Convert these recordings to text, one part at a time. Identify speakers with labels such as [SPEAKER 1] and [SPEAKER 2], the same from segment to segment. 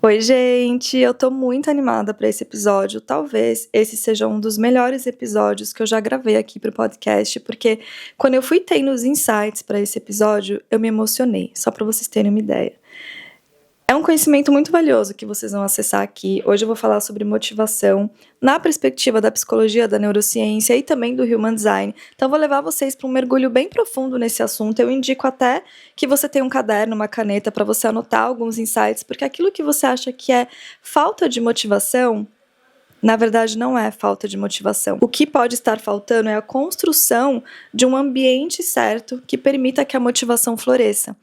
[SPEAKER 1] Oi, gente! Eu tô muito animada para esse episódio. Talvez esse seja um dos melhores episódios que eu já gravei aqui pro podcast, porque quando eu fui tendo os insights para esse episódio, eu me emocionei, só para vocês terem uma ideia. É um conhecimento muito valioso que vocês vão acessar aqui. Hoje eu vou falar sobre motivação na perspectiva da psicologia, da neurociência e também do Human Design. Então eu vou levar vocês para um mergulho bem profundo nesse assunto. Eu indico até que você tenha um caderno, uma caneta para você anotar alguns insights, porque aquilo que você acha que é falta de motivação, na verdade, não é falta de motivação. O que pode estar faltando é a construção de um ambiente certo que permita que a motivação floresça.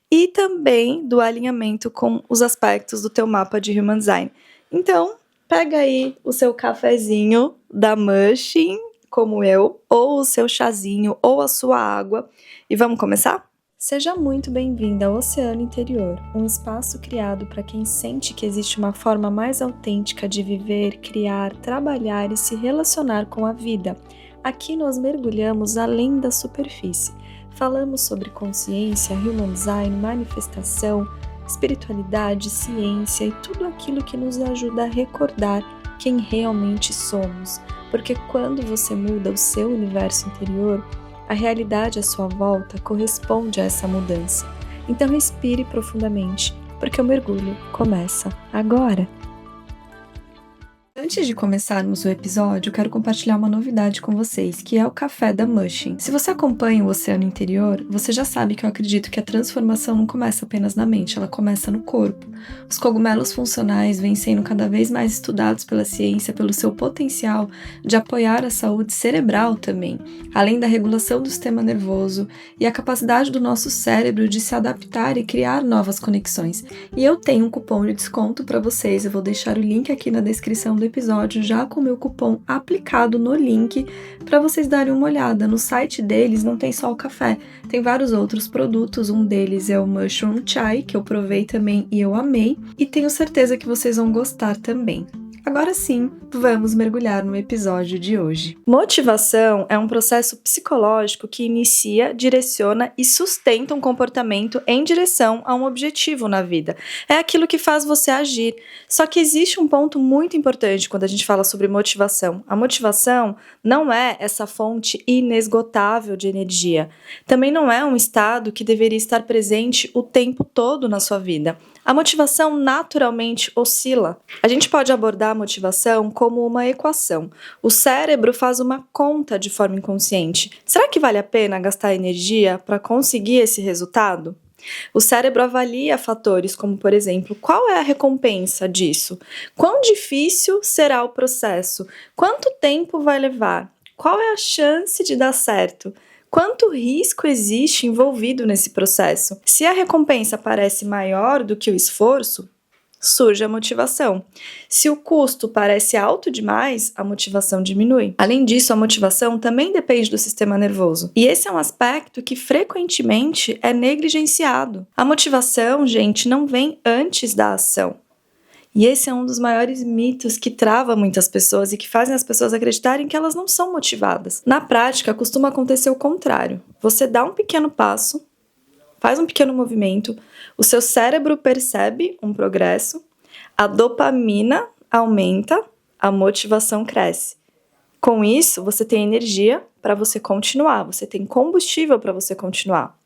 [SPEAKER 1] E também do alinhamento com os aspectos do teu mapa de Human Design. Então, pega aí o seu cafezinho da Mushing, como eu, ou o seu chazinho, ou a sua água, e vamos começar? Seja muito bem-vinda ao Oceano Interior, um espaço criado para quem sente que existe uma forma mais autêntica de viver, criar, trabalhar e se relacionar com a vida. Aqui nós mergulhamos além da superfície. Falamos sobre consciência, Human Design, manifestação, espiritualidade, ciência e tudo aquilo que nos ajuda a recordar quem realmente somos. Porque quando você muda o seu universo interior, a realidade à sua volta corresponde a essa mudança. Então respire profundamente, porque o mergulho começa agora. Antes de começarmos o episódio, eu quero compartilhar uma novidade com vocês, que é o café da Mushing. Se você acompanha o Oceano Interior, você já sabe que eu acredito que a transformação não começa apenas na mente, ela começa no corpo. Os cogumelos funcionais vêm sendo cada vez mais estudados pela ciência pelo seu potencial de apoiar a saúde cerebral também, além da regulação do sistema nervoso e a capacidade do nosso cérebro de se adaptar e criar novas conexões. E eu tenho um cupom de desconto para vocês, eu vou deixar o link aqui na descrição do episódio já com o meu cupom aplicado no link para vocês darem uma olhada. No site deles não tem só o café, tem vários outros produtos, um deles é o Mushroom Chai, que eu provei também e eu amei, e tenho certeza que vocês vão gostar também. Agora sim, vamos mergulhar no episódio de hoje. Motivação é um processo psicológico que inicia, direciona e sustenta um comportamento em direção a um objetivo na vida. É aquilo que faz você agir. Só que existe um ponto muito importante quando a gente fala sobre motivação. A motivação não é essa fonte inesgotável de energia. Também não é um estado que deveria estar presente o tempo todo na sua vida. A motivação naturalmente oscila. A gente pode abordar a motivação como uma equação. O cérebro faz uma conta de forma inconsciente. Será que vale a pena gastar energia para conseguir esse resultado? O cérebro avalia fatores como, por exemplo, qual é a recompensa disso? Quão difícil será o processo? Quanto tempo vai levar? Qual é a chance de dar certo? Quanto risco existe envolvido nesse processo? Se a recompensa parece maior do que o esforço, surge a motivação. Se o custo parece alto demais, a motivação diminui. Além disso, a motivação também depende do sistema nervoso. E esse é um aspecto que frequentemente é negligenciado. A motivação, gente, não vem antes da ação. E esse é um dos maiores mitos que trava muitas pessoas e que fazem as pessoas acreditarem que elas não são motivadas. Na prática, costuma acontecer o contrário. Você dá um pequeno passo, faz um pequeno movimento, o seu cérebro percebe um progresso, a dopamina aumenta, a motivação cresce. Com isso, você tem energia para você continuar, você tem combustível para você continuar.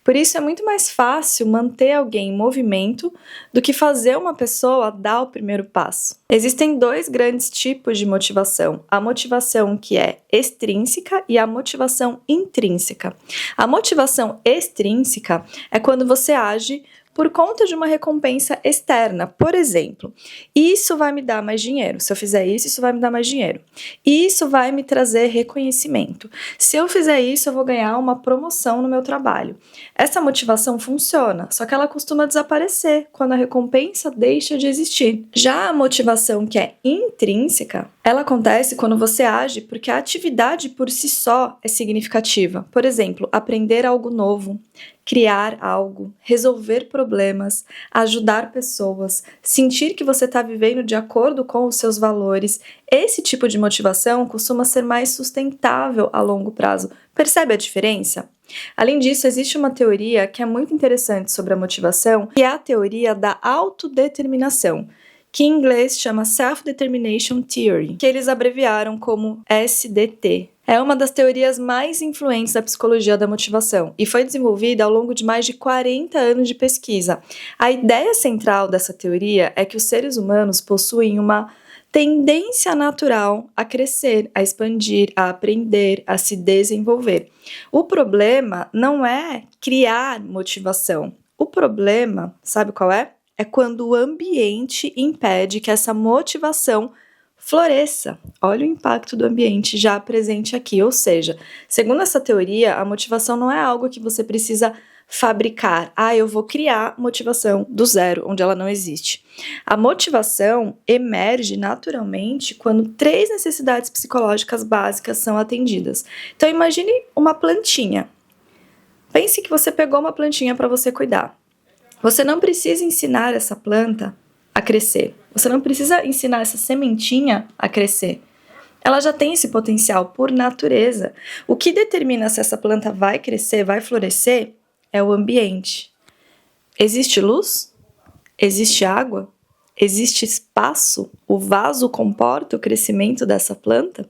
[SPEAKER 1] Por isso é muito mais fácil manter alguém em movimento do que fazer uma pessoa dar o primeiro passo. Existem dois grandes tipos de motivação: a motivação que é extrínseca e a motivação intrínseca. A motivação extrínseca é quando você age por conta de uma recompensa externa. Por exemplo, isso vai me dar mais dinheiro. Se eu fizer isso, isso vai me dar mais dinheiro. Isso vai me trazer reconhecimento. Se eu fizer isso, eu vou ganhar uma promoção no meu trabalho. Essa motivação funciona, só que ela costuma desaparecer quando a recompensa deixa de existir. Já a motivação que é intrínseca, ela acontece quando você age porque a atividade por si só é significativa. Por exemplo, aprender algo novo, criar algo, resolver problemas, ajudar pessoas, sentir que você está vivendo de acordo com os seus valores. Esse tipo de motivação costuma ser mais sustentável a longo prazo. Percebe a diferença? Além disso, existe uma teoria que é muito interessante sobre a motivação, que é a teoria da autodeterminação, que em inglês chama Self-Determination Theory, que eles abreviaram como SDT. É uma das teorias mais influentes da psicologia da motivação e foi desenvolvida ao longo de mais de 40 anos de pesquisa. A ideia central dessa teoria é que os seres humanos possuem uma tendência natural a crescer, a expandir, a aprender, a se desenvolver. O problema não é criar motivação. O problema, sabe qual é? É quando o ambiente impede que essa motivação floresça. Olha o impacto do ambiente já presente aqui. Ou seja, segundo essa teoria, a motivação não é algo que você precisa fabricar. Eu vou criar motivação do zero, onde ela não existe. A motivação emerge naturalmente quando 3 necessidades psicológicas básicas são atendidas. Então imagine uma plantinha. Pense que você pegou uma plantinha para você cuidar. Você não precisa ensinar essa planta a crescer. Você não precisa ensinar essa sementinha a crescer. Ela já tem esse potencial por natureza. O que determina se essa planta vai crescer, vai florescer, é o ambiente. Existe luz? Existe água? Existe espaço? O vaso comporta o crescimento dessa planta?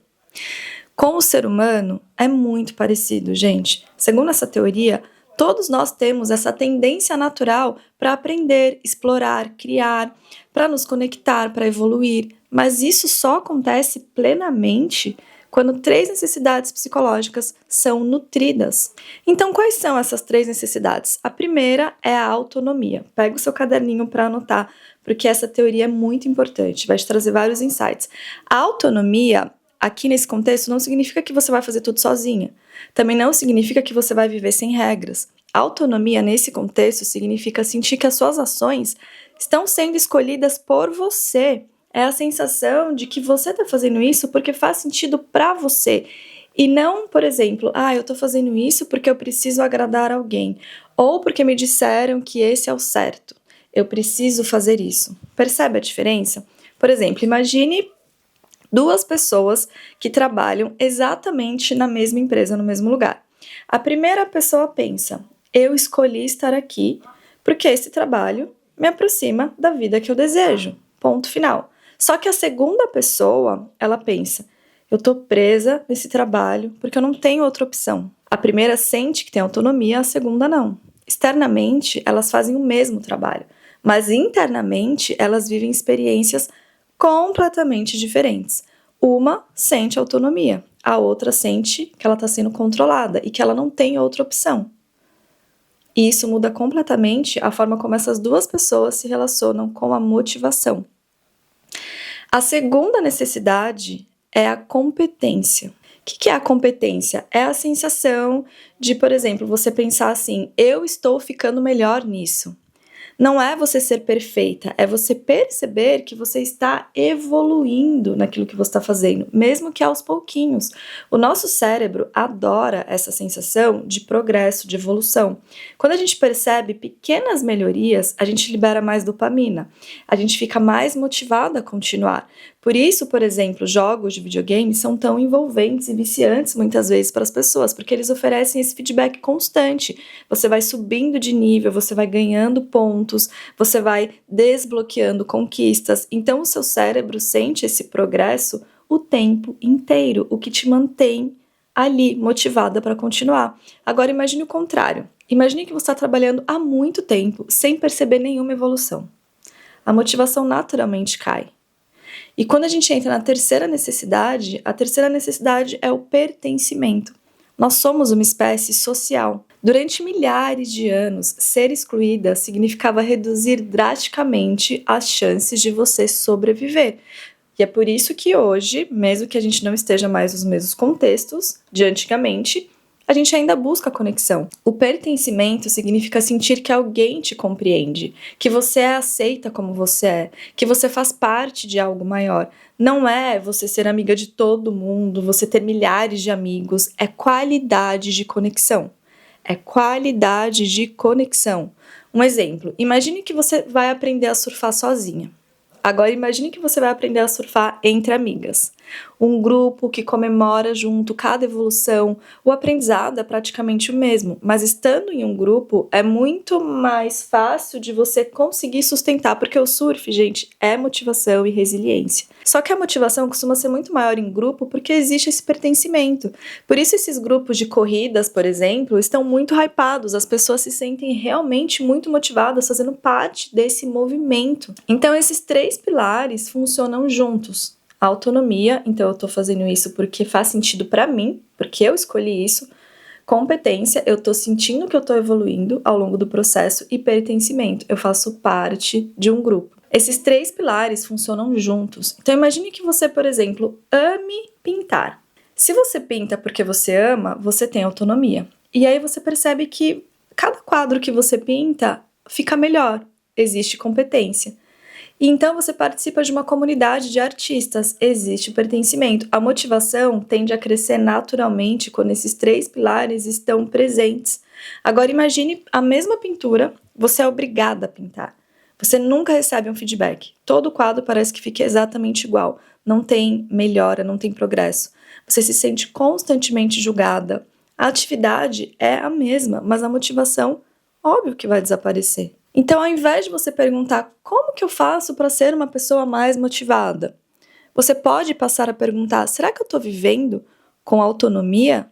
[SPEAKER 1] Com o ser humano, é muito parecido, gente. Segundo essa teoria, todos nós temos essa tendência natural para aprender, explorar, criar, para nos conectar, para evoluir, mas isso só acontece plenamente quando 3 necessidades psicológicas são nutridas. Então, quais são essas 3 necessidades? A primeira é a autonomia. Pega o seu caderninho para anotar, porque essa teoria é muito importante, vai te trazer vários insights. A autonomia, aqui nesse contexto, não significa que você vai fazer tudo sozinha. Também não significa que você vai viver sem regras. Autonomia, nesse contexto, significa sentir que as suas ações estão sendo escolhidas por você. É a sensação de que você está fazendo isso porque faz sentido para você. E não, por exemplo, eu estou fazendo isso porque eu preciso agradar alguém. Ou porque me disseram que esse é o certo. Eu preciso fazer isso. Percebe a diferença? Por exemplo, imagine 2 pessoas que trabalham exatamente na mesma empresa, no mesmo lugar. A primeira pessoa pensa: eu escolhi estar aqui porque esse trabalho me aproxima da vida que eu desejo. Ponto final. Só que a segunda pessoa, ela pensa: eu tô presa nesse trabalho porque eu não tenho outra opção. A primeira sente que tem autonomia, a segunda não. Externamente, elas fazem o mesmo trabalho, mas internamente elas vivem experiências completamente diferentes. Uma sente autonomia, a outra sente que ela está sendo controlada e que ela não tem outra opção. E isso muda completamente a forma como essas 2 pessoas se relacionam com a motivação. A segunda necessidade é a competência. O que é a competência? É a sensação de, por exemplo, você pensar assim: eu estou ficando melhor nisso. Não é você ser perfeita, é você perceber que você está evoluindo naquilo que você está fazendo, mesmo que aos pouquinhos. O nosso cérebro adora essa sensação de progresso, de evolução. Quando a gente percebe pequenas melhorias, a gente libera mais dopamina, a gente fica mais motivado a continuar. Por isso, por exemplo, jogos de videogame são tão envolventes e viciantes muitas vezes para as pessoas, porque eles oferecem esse feedback constante. Você vai subindo de nível, você vai ganhando pontos, você vai desbloqueando conquistas. Então, o seu cérebro sente esse progresso o tempo inteiro, o que te mantém ali motivada para continuar. Agora, imagine o contrário. Imagine que você está trabalhando há muito tempo sem perceber nenhuma evolução. A motivação naturalmente cai. E quando a gente entra na terceira necessidade, a terceira necessidade é o pertencimento. Nós somos uma espécie social. Durante milhares de anos, ser excluída significava reduzir drasticamente as chances de você sobreviver. E é por isso que hoje, mesmo que a gente não esteja mais nos mesmos contextos de antigamente, a gente ainda busca conexão. O pertencimento significa sentir que alguém te compreende, que você é aceita como você é, que você faz parte de algo maior. Não é você ser amiga de todo mundo, você ter milhares de amigos, é qualidade de conexão. É qualidade de conexão. Um exemplo, imagine que você vai aprender a surfar sozinha. Agora imagine que você vai aprender a surfar entre amigas. Um grupo que comemora junto cada evolução, o aprendizado é praticamente o mesmo, mas estando em um grupo é muito mais fácil de você conseguir sustentar, porque o surf, gente, é motivação e resiliência. Só que a motivação costuma ser muito maior em grupo porque existe esse pertencimento. Por isso esses grupos de corridas, por exemplo, estão muito hypados, as pessoas se sentem realmente muito motivadas fazendo parte desse movimento. Então esses 3 pilares funcionam juntos. A autonomia, então eu tô fazendo isso porque faz sentido pra mim, porque eu escolhi isso. Competência, eu tô sentindo que eu tô evoluindo ao longo do processo. E pertencimento, eu faço parte de um grupo. Esses 3 pilares funcionam juntos. Então imagine que você, por exemplo, ame pintar. Se você pinta porque você ama, você tem autonomia. E aí você percebe que cada quadro que você pinta fica melhor, existe competência. E então você participa de uma comunidade de artistas, existe pertencimento. A motivação tende a crescer naturalmente quando esses 3 pilares estão presentes. Agora imagine a mesma pintura, você é obrigada a pintar. Você nunca recebe um feedback. Todo quadro parece que fica exatamente igual. Não tem melhora, não tem progresso. Você se sente constantemente julgada. A atividade é a mesma, mas a motivação, óbvio que vai desaparecer. Então, ao invés de você perguntar como que eu faço para ser uma pessoa mais motivada, você pode passar a perguntar: será que eu estou vivendo com autonomia?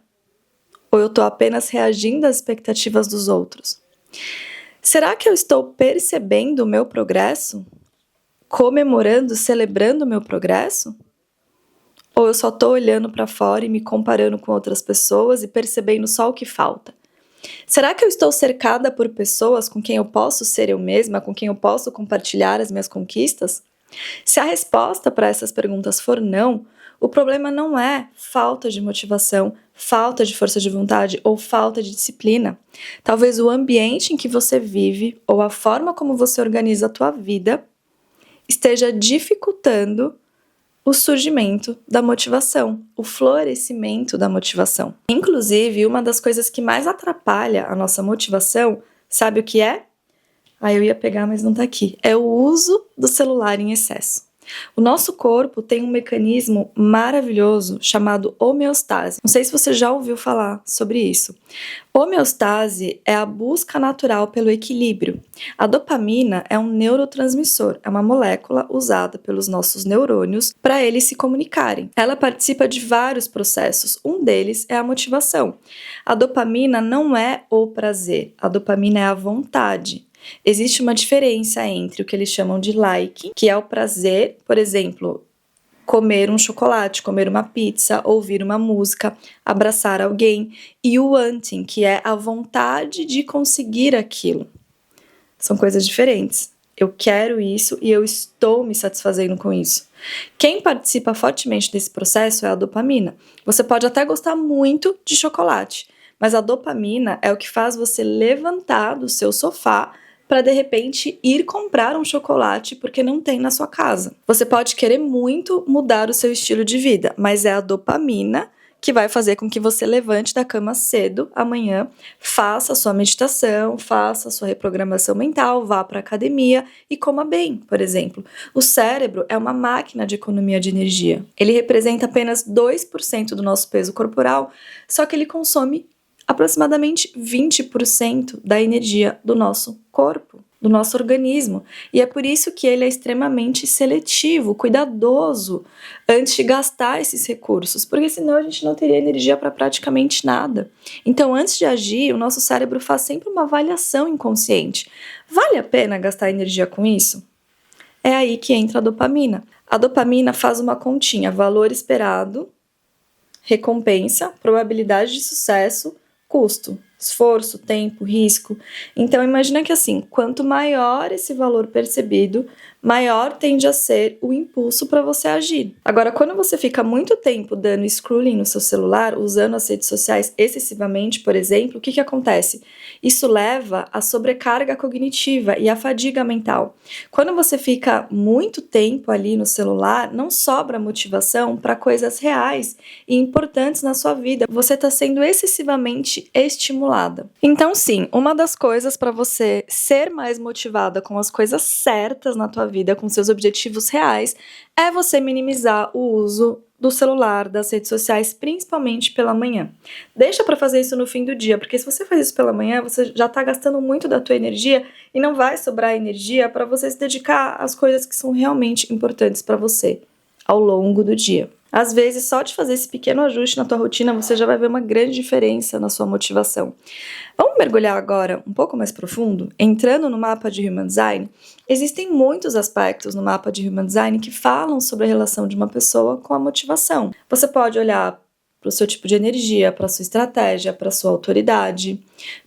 [SPEAKER 1] Ou eu estou apenas reagindo às expectativas dos outros? Será que eu estou percebendo o meu progresso? Comemorando, celebrando o meu progresso? Ou eu só estou olhando para fora e me comparando com outras pessoas e percebendo só o que falta? Será que eu estou cercada por pessoas com quem eu posso ser eu mesma, com quem eu posso compartilhar as minhas conquistas? Se a resposta para essas perguntas for não, o problema não é falta de motivação, falta de força de vontade ou falta de disciplina. Talvez o ambiente em que você vive ou a forma como você organiza a tua vida esteja dificultando o surgimento da motivação, o florescimento da motivação. Inclusive, uma das coisas que mais atrapalha a nossa motivação, sabe o que é? Eu ia pegar, mas não tá aqui. É o uso do celular em excesso. O nosso corpo tem um mecanismo maravilhoso chamado homeostase. Não sei se você já ouviu falar sobre isso. Homeostase é a busca natural pelo equilíbrio. A dopamina é um neurotransmissor, é uma molécula usada pelos nossos neurônios para eles se comunicarem. Ela participa de vários processos, um deles é a motivação. A dopamina não é o prazer, a dopamina é a vontade. Existe uma diferença entre o que eles chamam de like, que é o prazer, por exemplo, comer um chocolate, comer uma pizza, ouvir uma música, abraçar alguém, e o wanting, que é a vontade de conseguir aquilo. São coisas diferentes. Eu quero isso e eu estou me satisfazendo com isso. Quem participa fortemente desse processo é a dopamina. Você pode até gostar muito de chocolate, mas a dopamina é o que faz você levantar do seu sofá para de repente ir comprar um chocolate porque não tem na sua casa. Você pode querer muito mudar o seu estilo de vida, mas é a dopamina que vai fazer com que você levante da cama cedo amanhã, faça a sua meditação, faça a sua reprogramação mental, vá para a academia e coma bem, por exemplo. O cérebro é uma máquina de economia de energia. Ele representa apenas 2% do nosso peso corporal, só que ele consome aproximadamente 20% da energia do nosso corpo, do nosso organismo. E é por isso que ele é extremamente seletivo, cuidadoso, antes de gastar esses recursos, porque senão a gente não teria energia para praticamente nada. Então, antes de agir, o nosso cérebro faz sempre uma avaliação inconsciente. Vale a pena gastar energia com isso? É aí que entra a dopamina. A dopamina faz uma continha, valor esperado, recompensa, probabilidade de sucesso, custo, esforço, tempo, risco. Então imagina que assim, quanto maior esse valor percebido, maior tende a ser o impulso para você agir. Agora, quando você fica muito tempo dando scrolling no seu celular, usando as redes sociais excessivamente, por exemplo, o que acontece? Isso leva à sobrecarga cognitiva e à fadiga mental. Quando você fica muito tempo ali no celular, não sobra motivação para coisas reais e importantes na sua vida. Você está sendo excessivamente estimulada. Então, sim, uma das coisas para você ser mais motivada com as coisas certas na tua vida, com seus objetivos reais, é você minimizar o uso do celular, das redes sociais, principalmente pela manhã. Deixa para fazer isso no fim do dia, porque se você faz isso pela manhã, você já está gastando muito da tua energia e não vai sobrar energia para você se dedicar às coisas que são realmente importantes para você ao longo do dia. Às vezes, só de fazer esse pequeno ajuste na tua rotina, você já vai ver uma grande diferença na sua motivação. Vamos mergulhar agora um pouco mais profundo? Entrando no mapa de Human Design, existem muitos aspectos no mapa de Human Design que falam sobre a relação de uma pessoa com a motivação. Você pode olhar para o seu tipo de energia, para a sua estratégia, para a sua autoridade,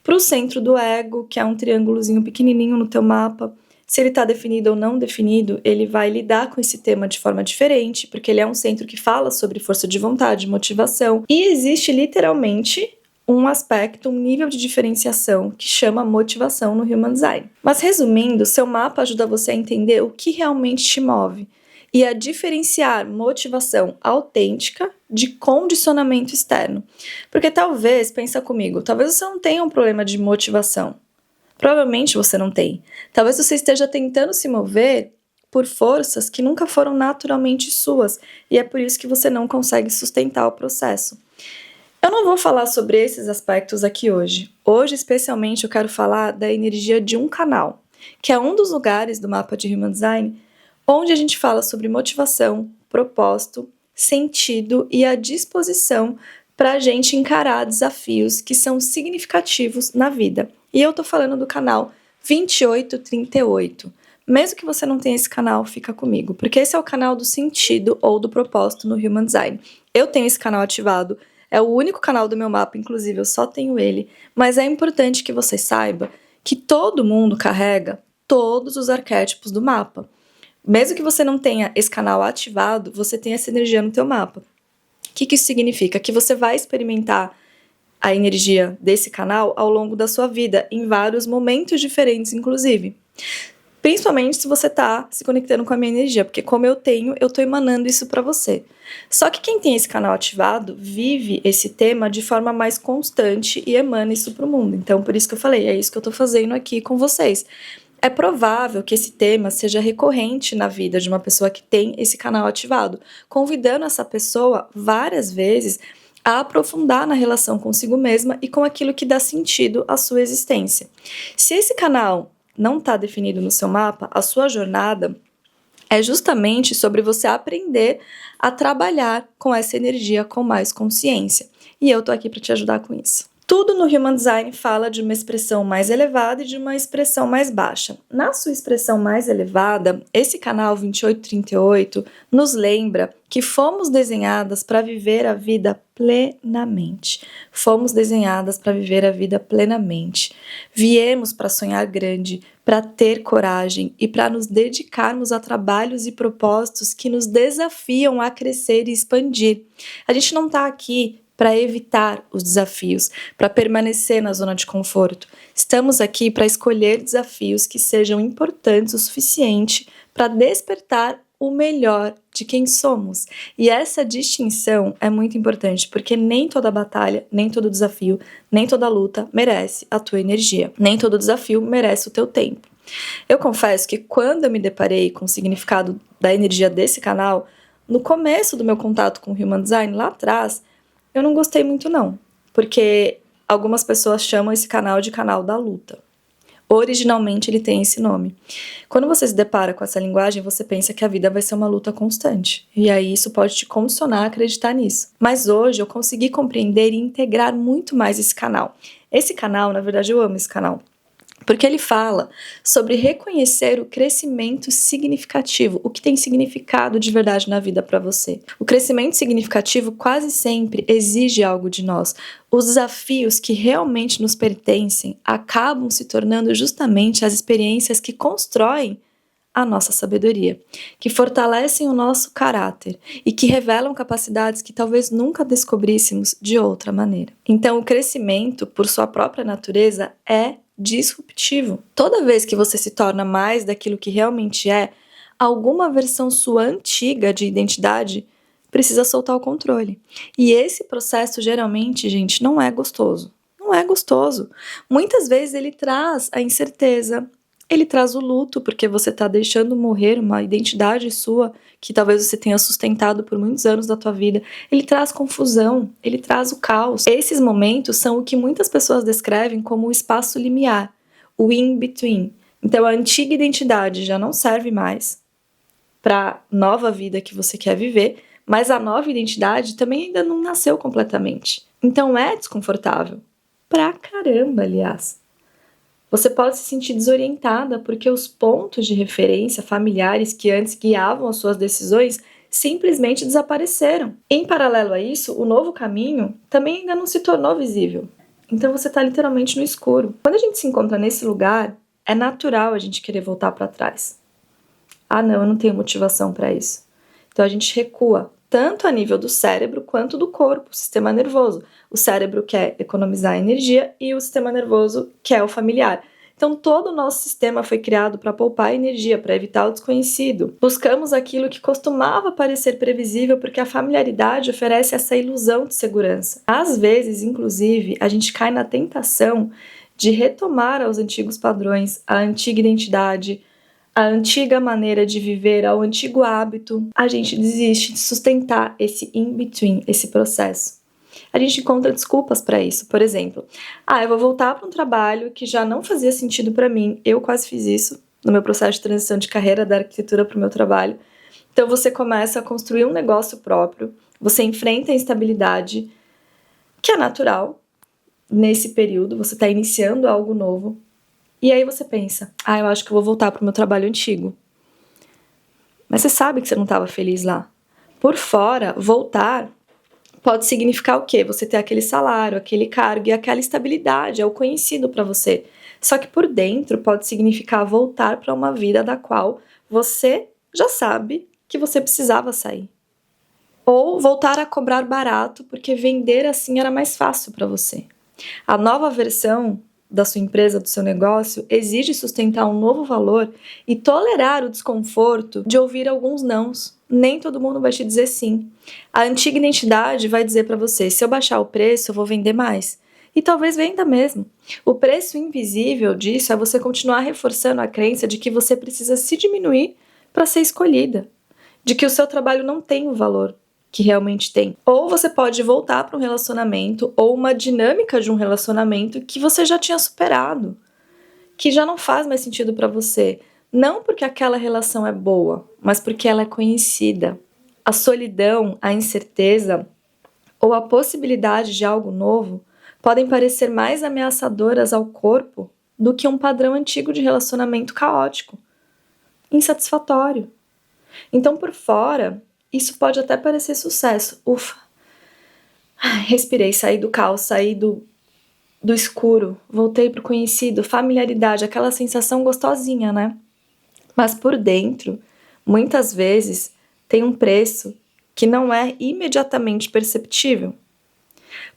[SPEAKER 1] para o centro do ego, que é um triângulozinho pequenininho no teu mapa. Se ele está definido ou não definido, ele vai lidar com esse tema de forma diferente, porque ele é um centro que fala sobre força de vontade, motivação, e existe literalmente um aspecto, um nível de diferenciação que chama motivação no Human Design. Mas resumindo, seu mapa ajuda você a entender o que realmente te move e a diferenciar motivação autêntica de condicionamento externo. Porque talvez, pensa comigo, talvez você não tenha um problema de motivação. Provavelmente você não tem. Talvez você esteja tentando se mover por forças que nunca foram naturalmente suas e é por isso que você não consegue sustentar o processo. Eu não vou falar sobre esses aspectos aqui hoje. Hoje, especialmente, eu quero falar da energia de um canal, que é um dos lugares do mapa de Human Design onde a gente fala sobre motivação, propósito, sentido e a disposição para a gente encarar desafios que são significativos na vida. E eu tô falando do canal 2838. Mesmo que você não tenha esse canal, fica comigo, porque esse é o canal do sentido ou do propósito no Human Design. Eu tenho esse canal ativado, é o único canal do meu mapa, inclusive eu só tenho ele, mas é importante que você saiba que todo mundo carrega todos os arquétipos do mapa. Mesmo que você não tenha esse canal ativado, você tem essa energia no teu mapa. O que isso significa? Que você vai experimentar a energia desse canal ao longo da sua vida, em vários momentos diferentes, inclusive. Principalmente se você está se conectando com a minha energia, porque como eu tenho, eu estou emanando isso para você. Só que quem tem esse canal ativado vive esse tema de forma mais constante e emana isso para o mundo. Então, por isso que eu falei, é isso que eu estou fazendo aqui com vocês. É provável que esse tema seja recorrente na vida de uma pessoa que tem esse canal ativado, convidando essa pessoa várias vezes a aprofundar na relação consigo mesma e com aquilo que dá sentido à sua existência. Se esse canal não está definido no seu mapa, a sua jornada é justamente sobre você aprender a trabalhar com essa energia com mais consciência. E eu tô aqui para te ajudar com isso. Tudo no Human Design fala de uma expressão mais elevada e de uma expressão mais baixa. Na sua expressão mais elevada, esse canal 2838 nos lembra que fomos desenhadas para viver a vida plenamente. Fomos desenhadas para viver a vida plenamente. Viemos para sonhar grande, para ter coragem e para nos dedicarmos a trabalhos e propósitos que nos desafiam a crescer e expandir. A gente não está aqui para evitar os desafios, para permanecer na zona de conforto. Estamos aqui para escolher desafios que sejam importantes o suficiente para despertar o melhor de quem somos. E essa distinção é muito importante, porque nem toda batalha, nem todo desafio, nem toda luta merece a tua energia. Nem todo desafio merece o teu tempo. Eu confesso que quando eu me deparei com o significado da energia desse canal, no começo do meu contato com o Human Design, lá atrás, eu não gostei muito não, porque algumas pessoas chamam esse canal de canal da luta. Originalmente ele tem esse nome. Quando você se depara com essa linguagem, você pensa que a vida vai ser uma luta constante. E aí isso pode te condicionar a acreditar nisso. Mas hoje eu consegui compreender e integrar muito mais esse canal. Esse canal, na verdade eu amo esse canal, porque ele fala sobre reconhecer o crescimento significativo, o que tem significado de verdade na vida para você. O crescimento significativo quase sempre exige algo de nós. Os desafios que realmente nos pertencem acabam se tornando justamente as experiências que constroem a nossa sabedoria, que fortalecem o nosso caráter e que revelam capacidades que talvez nunca descobríssemos de outra maneira. Então, o crescimento, por sua própria natureza, é disruptivo. Toda vez que você se torna mais daquilo que realmente é, alguma versão sua antiga de identidade precisa soltar o controle. E esse processo, geralmente, gente, não é gostoso. Não é gostoso. Muitas vezes ele traz a incerteza, Ele traz o luto, porque você está deixando morrer uma identidade sua que talvez você tenha sustentado por muitos anos da tua vida. Ele traz confusão, ele traz o caos. Esses momentos são o que muitas pessoas descrevem como o espaço limiar, o in-between. Então a antiga identidade já não serve mais para a nova vida que você quer viver, mas a nova identidade também ainda não nasceu completamente. Então é desconfortável. Pra caramba, aliás. Você pode se sentir desorientada porque os pontos de referência familiares que antes guiavam as suas decisões simplesmente desapareceram. Em paralelo a isso, o novo caminho também ainda não se tornou visível. Então você está literalmente no escuro. Quando a gente se encontra nesse lugar, é natural a gente querer voltar para trás. Ah, não, eu não tenho motivação para isso. Então a gente recua, tanto a nível do cérebro quanto do corpo, o sistema nervoso. O cérebro quer economizar energia e o sistema nervoso quer o familiar. Então todo o nosso sistema foi criado para poupar energia, para evitar o desconhecido. Buscamos aquilo que costumava parecer previsível porque a familiaridade oferece essa ilusão de segurança. Às vezes, inclusive, a gente cai na tentação de retomar aos antigos padrões, a antiga identidade, a antiga maneira de viver, ao antigo hábito. A gente desiste de sustentar esse in-between, esse processo. A gente encontra desculpas para isso. Por exemplo, eu vou voltar para um trabalho que já não fazia sentido para mim. Eu quase fiz isso no meu processo de transição de carreira da arquitetura para o meu trabalho. Então você começa a construir um negócio próprio, você enfrenta a instabilidade, que é natural nesse período, você está iniciando algo novo. E aí você pensa, eu acho que eu vou voltar para o meu trabalho antigo. Mas você sabe que você não estava feliz lá. Por fora, voltar pode significar o quê? Você ter aquele salário, aquele cargo e aquela estabilidade, é o conhecido para você. Só que por dentro pode significar voltar para uma vida da qual você já sabe que você precisava sair. Ou voltar a cobrar barato porque vender assim era mais fácil para você. A nova versão da sua empresa, do seu negócio, exige sustentar um novo valor e tolerar o desconforto de ouvir alguns nãos. Nem todo mundo vai te dizer sim. A antiga identidade vai dizer para você, se eu baixar o preço, eu vou vender mais. E talvez venda mesmo. O preço invisível disso é você continuar reforçando a crença de que você precisa se diminuir para ser escolhida. De que o seu trabalho não tem o valor que realmente tem. Ou você pode voltar para um relacionamento ou uma dinâmica de um relacionamento que você já tinha superado, que já não faz mais sentido para você. Não porque aquela relação é boa, mas porque ela é conhecida. A solidão, a incerteza ou a possibilidade de algo novo podem parecer mais ameaçadoras ao corpo do que um padrão antigo de relacionamento caótico, insatisfatório. Então, por fora, isso pode até parecer sucesso. Ufa, respirei, saí do caos, saí do escuro, voltei pro conhecido, familiaridade, aquela sensação gostosinha, né? Mas por dentro, muitas vezes, tem um preço que não é imediatamente perceptível.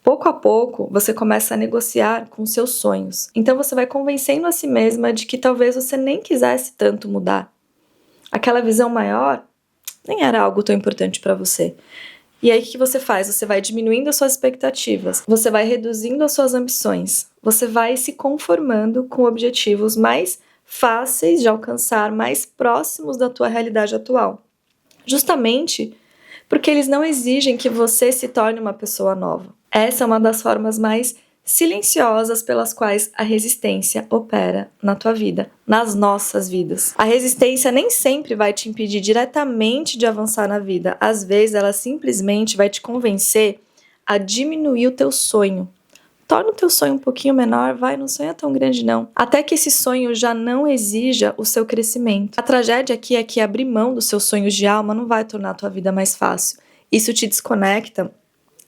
[SPEAKER 1] Pouco a pouco, você começa a negociar com seus sonhos. Então você vai convencendo a si mesma de que talvez você nem quisesse tanto mudar. Aquela visão maior nem era algo tão importante para você. E aí o que você faz? Você vai diminuindo as suas expectativas, você vai reduzindo as suas ambições, você vai se conformando com objetivos mais fáceis de alcançar, mais próximos da tua realidade atual. Justamente porque eles não exigem que você se torne uma pessoa nova. Essa é uma das formas mais silenciosas pelas quais a resistência opera na tua vida, nas nossas vidas. A resistência nem sempre vai te impedir diretamente de avançar na vida. Às vezes ela simplesmente vai te convencer a diminuir o teu sonho. Torna o teu sonho um pouquinho menor, não sonha tão grande não. Até que esse sonho já não exija o seu crescimento. A tragédia aqui é que abrir mão dos seus sonhos de alma não vai tornar a tua vida mais fácil. Isso te desconecta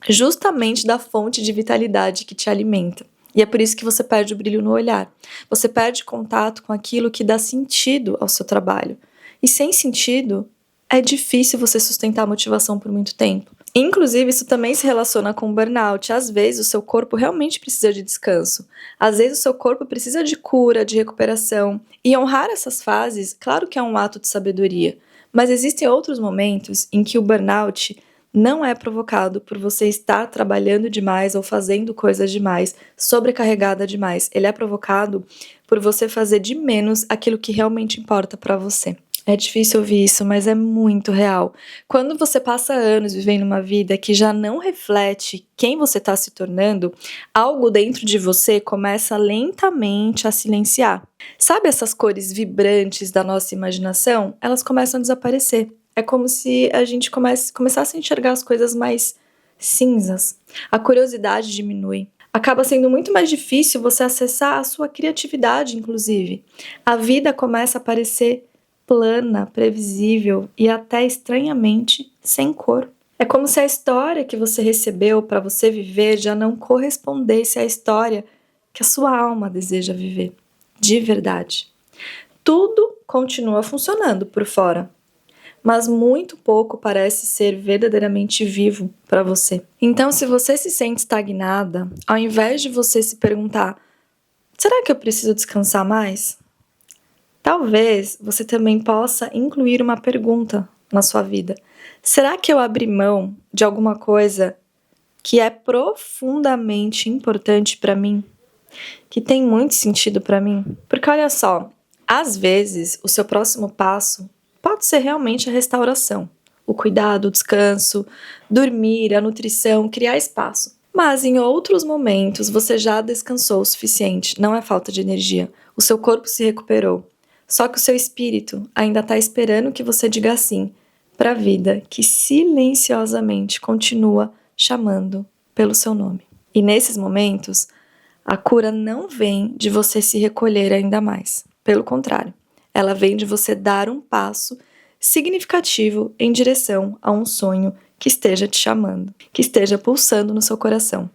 [SPEAKER 1] justamente da fonte de vitalidade que te alimenta. E é por isso que você perde o brilho no olhar. Você perde contato com aquilo que dá sentido ao seu trabalho. E sem sentido, é difícil você sustentar a motivação por muito tempo. Inclusive, isso também se relaciona com o burnout. Às vezes, o seu corpo realmente precisa de descanso. Às vezes, o seu corpo precisa de cura, de recuperação. E honrar essas fases, claro que é um ato de sabedoria. Mas existem outros momentos em que o burnout não é provocado por você estar trabalhando demais ou fazendo coisas demais, sobrecarregada demais. Ele é provocado por você fazer de menos aquilo que realmente importa para você. É difícil ouvir isso, mas é muito real. Quando você passa anos vivendo uma vida que já não reflete quem você está se tornando, algo dentro de você começa lentamente a silenciar. Sabe essas cores vibrantes da nossa imaginação? Elas começam a desaparecer. É como se a gente começasse a enxergar as coisas mais cinzas. A curiosidade diminui. Acaba sendo muito mais difícil você acessar a sua criatividade, inclusive. A vida começa a parecer plana, previsível e até estranhamente sem cor. É como se a história que você recebeu para você viver já não correspondesse à história que a sua alma deseja viver, de verdade. Tudo continua funcionando por fora, mas muito pouco parece ser verdadeiramente vivo para você. Então, se você se sente estagnada, ao invés de você se perguntar: será que eu preciso descansar mais? Talvez você também possa incluir uma pergunta na sua vida. Será que eu abri mão de alguma coisa que é profundamente importante para mim? Que tem muito sentido para mim? Porque olha só, às vezes o seu próximo passo pode ser realmente a restauração, o cuidado, o descanso, dormir, a nutrição, criar espaço. Mas em outros momentos você já descansou o suficiente, não é falta de energia, o seu corpo se recuperou. Só que o seu espírito ainda está esperando que você diga sim para a vida que silenciosamente continua chamando pelo seu nome. E nesses momentos, a cura não vem de você se recolher ainda mais. Pelo contrário, ela vem de você dar um passo significativo em direção a um sonho que esteja te chamando, que esteja pulsando no seu coração.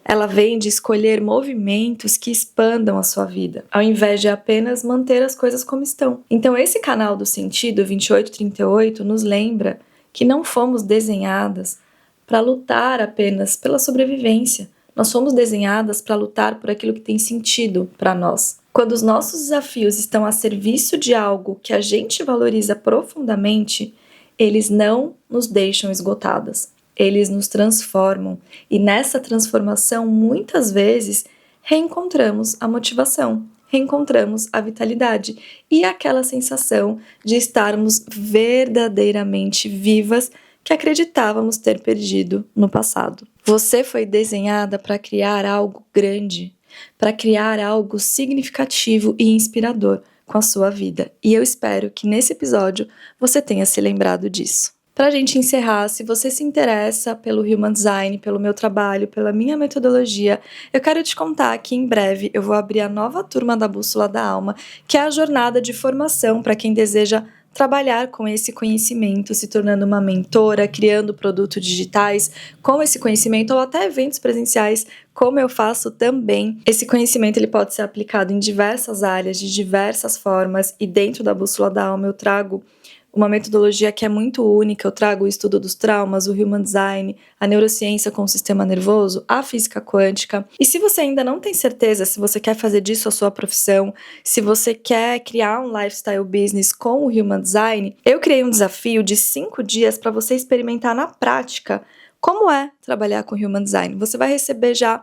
[SPEAKER 1] Ela vem de escolher movimentos que expandam a sua vida, ao invés de apenas manter as coisas como estão. Então esse canal do Sentido 2838 nos lembra que não fomos desenhadas para lutar apenas pela sobrevivência. Nós fomos desenhadas para lutar por aquilo que tem sentido para nós. Quando os nossos desafios estão a serviço de algo que a gente valoriza profundamente, eles não nos deixam esgotadas. Eles nos transformam e nessa transformação, muitas vezes, reencontramos a motivação, reencontramos a vitalidade e aquela sensação de estarmos verdadeiramente vivas que acreditávamos ter perdido no passado. Você foi desenhada para criar algo grande, para criar algo significativo e inspirador com a sua vida. E eu espero que nesse episódio você tenha se lembrado disso. Para a gente encerrar, se você se interessa pelo Human Design, pelo meu trabalho, pela minha metodologia, eu quero te contar que em breve eu vou abrir a nova turma da Bússola da Alma, que é a jornada de formação para quem deseja trabalhar com esse conhecimento, se tornando uma mentora, criando produtos digitais com esse conhecimento ou até eventos presenciais, como eu faço também. Esse conhecimento ele pode ser aplicado em diversas áreas, de diversas formas, e dentro da Bússola da Alma eu trago uma metodologia que é muito única. Eu trago o estudo dos traumas, o Human Design, a neurociência com o sistema nervoso, a física quântica. E se você ainda não tem certeza se você quer fazer disso a sua profissão, se você quer criar um lifestyle business com o Human Design, eu criei um desafio de 5 dias para você experimentar na prática como é trabalhar com Human Design. Você vai receber já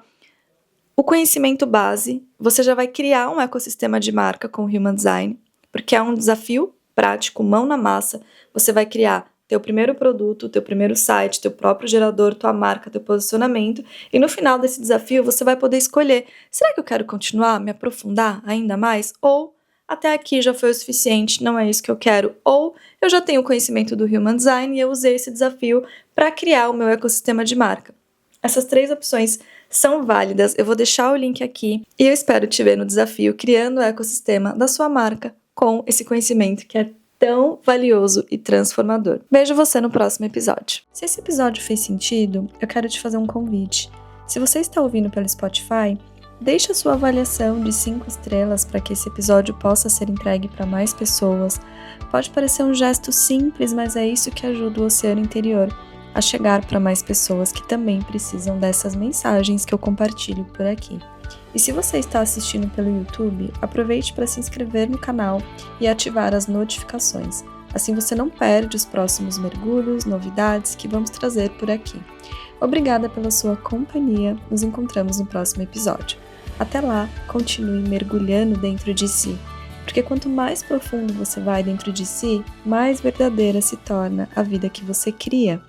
[SPEAKER 1] o conhecimento base, você já vai criar um ecossistema de marca com o Human Design, porque é um desafio prático, mão na massa. Você vai criar teu primeiro produto, teu primeiro site, teu próprio gerador, tua marca, teu posicionamento, e no final desse desafio você vai poder escolher: será que eu quero continuar, me aprofundar ainda mais? Ou até aqui já foi o suficiente, não é isso que eu quero? Ou eu já tenho conhecimento do Human Design e eu usei esse desafio para criar o meu ecossistema de marca. Essas 3 opções são válidas, eu vou deixar o link aqui e eu espero te ver no desafio criando o ecossistema da sua marca com esse conhecimento que é tão valioso e transformador. Vejo você no próximo episódio. Se esse episódio fez sentido, eu quero te fazer um convite. Se você está ouvindo pelo Spotify, deixe a sua avaliação de 5 estrelas para que esse episódio possa ser entregue para mais pessoas. Pode parecer um gesto simples, mas é isso que ajuda o oceano interior a chegar para mais pessoas que também precisam dessas mensagens que eu compartilho por aqui. E se você está assistindo pelo YouTube, aproveite para se inscrever no canal e ativar as notificações. Assim você não perde os próximos mergulhos, novidades que vamos trazer por aqui. Obrigada pela sua companhia, nos encontramos no próximo episódio. Até lá, continue mergulhando dentro de si, porque quanto mais profundo você vai dentro de si, mais verdadeira se torna a vida que você cria.